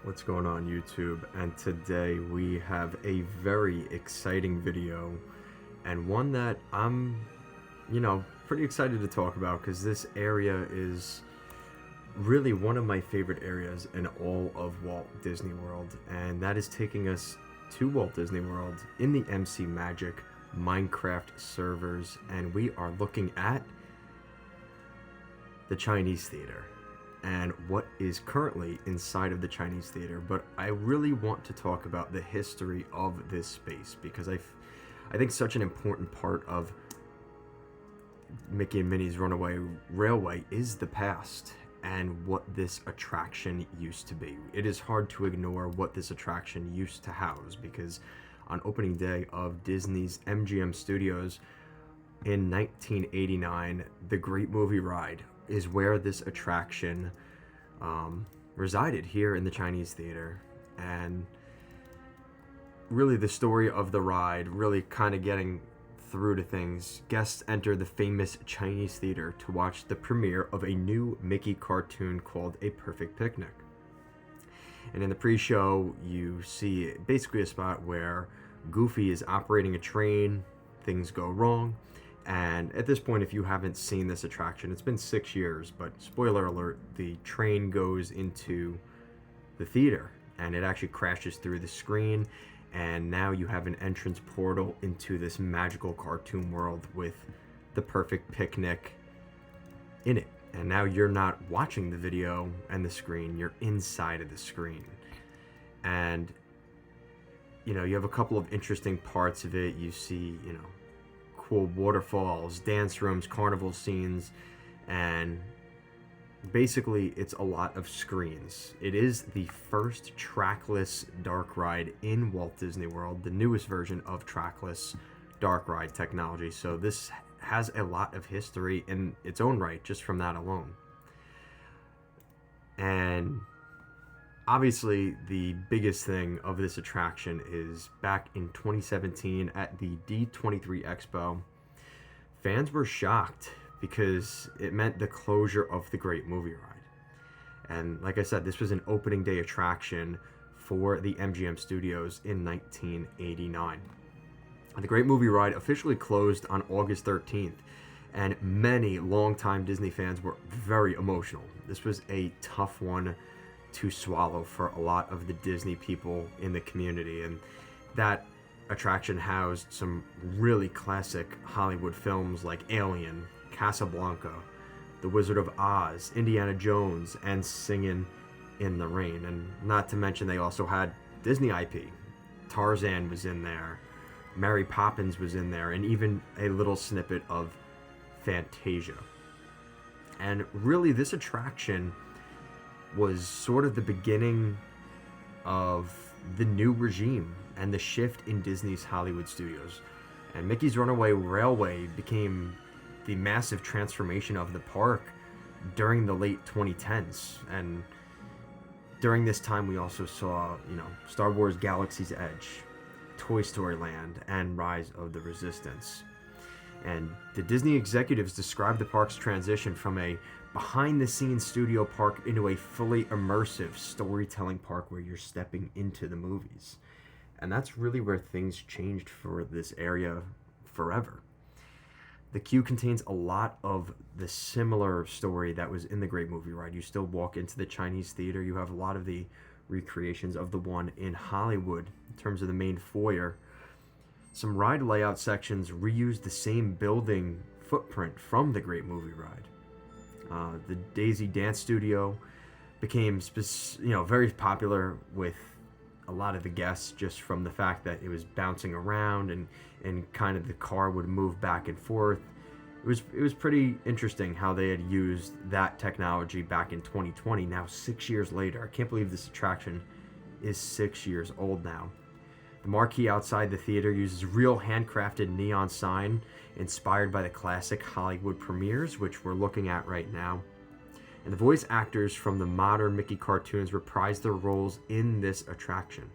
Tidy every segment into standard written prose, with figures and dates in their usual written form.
What's going on YouTube? And today we have a very exciting video and one that I'm, pretty excited to talk about because this area is really one of my favorite areas in all of Walt Disney World, and that is taking us to Walt Disney World in the MC Magic Minecraft servers, and we are looking at the Chinese Theater and what is currently inside of the Chinese Theater. But I really want to talk about the history of this space because I think such an important part of Mickey and Minnie's Runaway Railway is the past and what this attraction used to be. It is hard to ignore what this attraction used to house because on opening day of Disney's MGM Studios in 1989, the Great Movie Ride is where this attraction resided here in the Chinese Theater. And really the story of the ride, really kind of getting through to things, guests enter the famous Chinese Theater to watch the premiere of a new Mickey cartoon called A Perfect Picnic. And in the pre-show, you see basically a spot where Goofy is operating a train, things go wrong, and at this point, if you haven't seen this attraction, it's been 6 years, but spoiler alert, the train goes into the theater and it actually crashes through the screen, and now you have an entrance portal into this magical cartoon world with the perfect picnic in it. And now you're not watching the video and the screen, you're inside of the screen. And you have a couple of interesting parts of it. You see, cool waterfalls, dance rooms, carnival scenes, and basically it's a lot of screens. It is the first trackless dark ride in Walt Disney World, the newest version of trackless dark ride technology. So this has a lot of history in its own right just from that alone. And obviously, the biggest thing of this attraction is back in 2017 at the D23 Expo, fans were shocked because it meant the closure of the Great Movie Ride. And like I said, this was an opening day attraction for the MGM Studios in 1989. The Great Movie Ride officially closed on August 13th, and many longtime Disney fans were very emotional. This was a tough one to swallow for a lot of the Disney people in the community, and that attraction housed some really classic Hollywood films like Alien, Casablanca, The Wizard of Oz, Indiana Jones, and Singin' in the Rain. And not to mention they also had Disney IP. Tarzan was in there, Mary Poppins was in there, and even a little snippet of Fantasia. And really this attraction was sort of the beginning of the new regime and the shift in Disney's Hollywood studios. And Mickey's Runaway Railway became the massive transformation of the park during the late 2010s. And during this time, we also saw, Star Wars Galaxy's Edge, Toy Story Land, and Rise of the Resistance. And the Disney executives described the park's transition from a behind-the-scenes studio park into a fully immersive storytelling park where you're stepping into the movies. And that's really where things changed for this area forever. The queue contains a lot of the similar story that was in the Great Movie Ride. You still walk into the Chinese Theater. You have a lot of the recreations of the one in Hollywood in terms of the main foyer. Some ride layout sections reused the same building footprint from the Great Movie Ride. The Daisy Dance Studio became very popular with a lot of the guests just from the fact that it was bouncing around and kind of the car would move back and forth. It was pretty interesting how they had used that technology back in 2020. Now 6 years later, I can't believe this attraction is 6 years old now. The marquee outside the theater uses real handcrafted neon sign inspired by the classic Hollywood premieres, which we're looking at right now. And the voice actors from the modern Mickey cartoons reprise their roles in this attraction.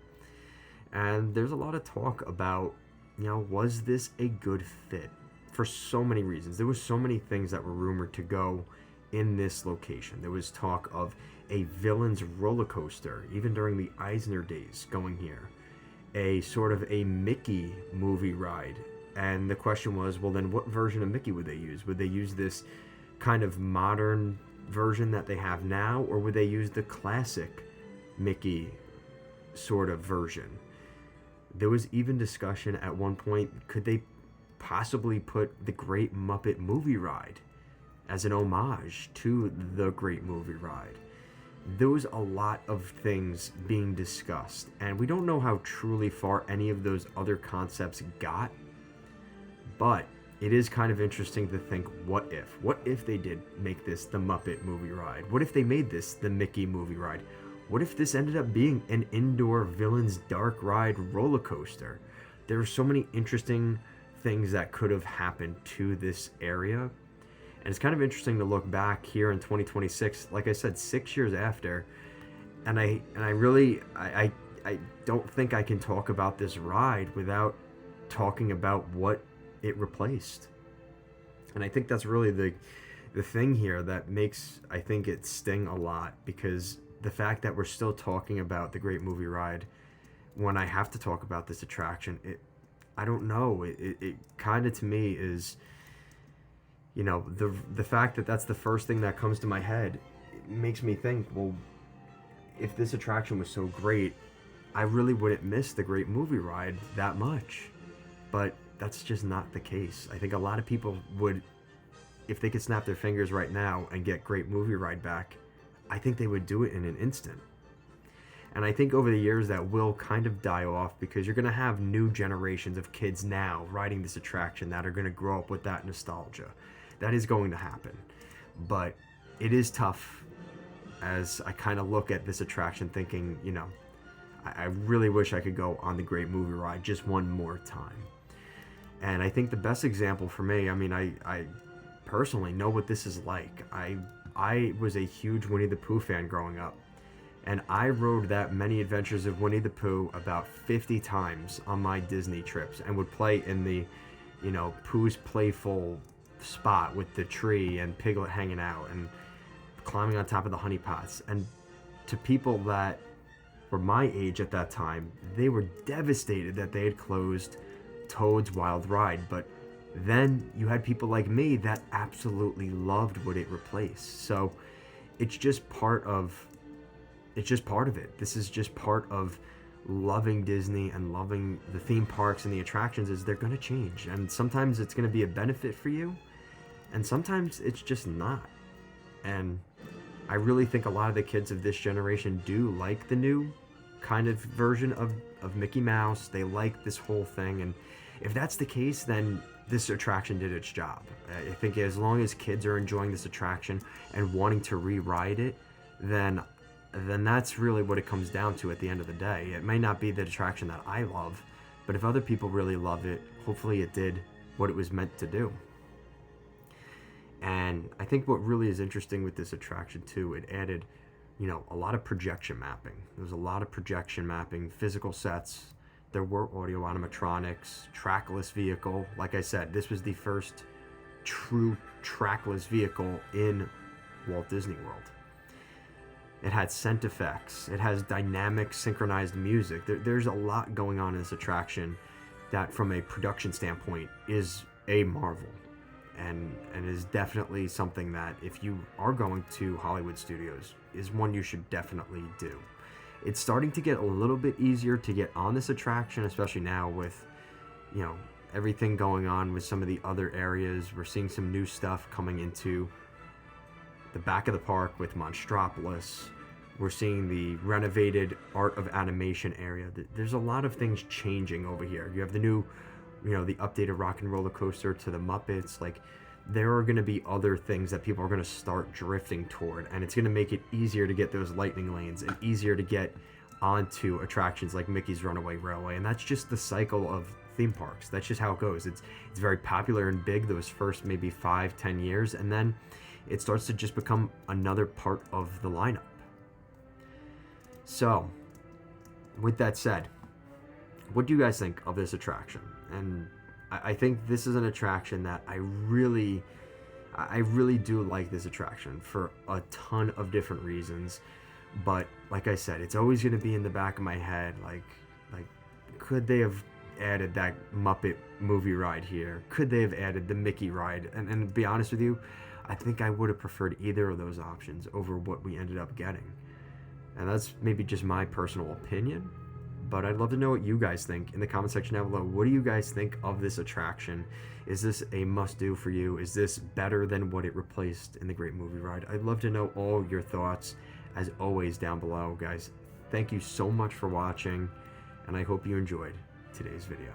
And there's a lot of talk about, was this a good fit? For so many reasons. There was so many things that were rumored to go in this location. There was talk of a villain's roller coaster, even during the Eisner days going here, a sort of a Mickey movie ride. And the question was, well, then what version of Mickey would they use? Would they use this kind of modern version that they have now, or would they use the classic Mickey sort of version? There was even discussion at one point, could they possibly put the Great Muppet Movie Ride as an homage to the Great Movie Ride? There was a lot of things being discussed, and we don't know how truly far any of those other concepts got, but it is kind of interesting to think, what if they did make this the Muppet Movie Ride? What if they made this the Mickey Movie Ride? What if this ended up being an indoor villain's dark ride roller coaster? There are so many interesting things that could have happened to this area. And it's kind of interesting to look back here in 2026, like I said, 6 years after, and I don't think I can talk about this ride without talking about what it replaced. And I think that's really the thing here that makes, I think, it sting a lot, because the fact that we're still talking about the Great Movie Ride when I have to talk about this attraction, I don't know, it kind of, to me, is, you know, the fact that that's the first thing that comes to my head, it makes me think, well, if this attraction was so great, I really wouldn't miss the Great Movie Ride that much. But that's just not the case. I think a lot of people would, if they could snap their fingers right now and get Great Movie Ride back, I think they would do it in an instant. And I think over the years that will kind of die off, because you're going to have new generations of kids now riding this attraction that are going to grow up with that nostalgia. That is going to happen. But it is tough, as I kind of look at this attraction thinking, you know, I really wish I could go on the Great Movie Ride just one more time. And I think the best example for me, I mean, I personally know what this is like. I was a huge Winnie the Pooh fan growing up, and I rode that Many Adventures of Winnie the Pooh about 50 times on my Disney trips, and would play in the, you know, Pooh's Playful spot with the tree and Piglet hanging out and climbing on top of the honey pots. And to people that were my age at that time, they were devastated that they had closed Toad's Wild Ride. But then you had people like me that absolutely loved what it replaced. So it's just part of it. This is just part of loving Disney and loving the theme parks and the attractions, is they're going to change. And sometimes it's going to be a benefit for you, and sometimes it's just not. And I really think a lot of the kids of this generation do like the new kind of version of Mickey Mouse. They like this whole thing. And if that's the case, then this attraction did its job. I think as long as kids are enjoying this attraction and wanting to re-ride it, then that's really what it comes down to at the end of the day. It may not be the attraction that I love, but if other people really love it, hopefully it did what it was meant to do. And I think what really is interesting with this attraction too, it added, you know, a lot of projection mapping. There was a lot of projection mapping, physical sets. There were audio animatronics, trackless vehicle. Like I said, this was the first true trackless vehicle in Walt Disney World. It had scent effects. It has dynamic, synchronized music. There's a lot going on in this attraction that, from a production standpoint, is a marvel. And is definitely something that, if you are going to Hollywood Studios, is one you should definitely do. It's starting to get a little bit easier to get on this attraction, especially now with, you know, everything going on with some of the other areas. We're seeing some new stuff coming into the back of the park with Monstropolis. We're seeing the renovated Art of Animation area. There's a lot of things changing over here. You have the new, you know, the updated Rock and Roller Coaster to the Muppets. Like, there are going to be other things that people are going to start drifting toward, and it's going to make it easier to get those lightning lanes and easier to get onto attractions like Mickey's Runaway Railway. And that's just the cycle of theme parks. That's just how it goes. It's very popular and big those first maybe 5-10 years, and then it starts to just become another part of the lineup. So, with that said, what do you guys think of this attraction? And I think this is an attraction that I really do like this attraction for a ton of different reasons. But like I said, it's always going to be in the back of my head. Like, could they have added that Muppet movie ride here? Could they have added the Mickey ride? And to be honest with you, I think I would have preferred either of those options over what we ended up getting. And that's maybe just my personal opinion, but I'd love to know what you guys think in the comment section down below. What do you guys think of this attraction? Is this a must-do for you? Is this better than what it replaced in the Great Movie Ride? I'd love to know all your thoughts, as always, down below, guys. Thank you so much for watching, and I hope you enjoyed today's video.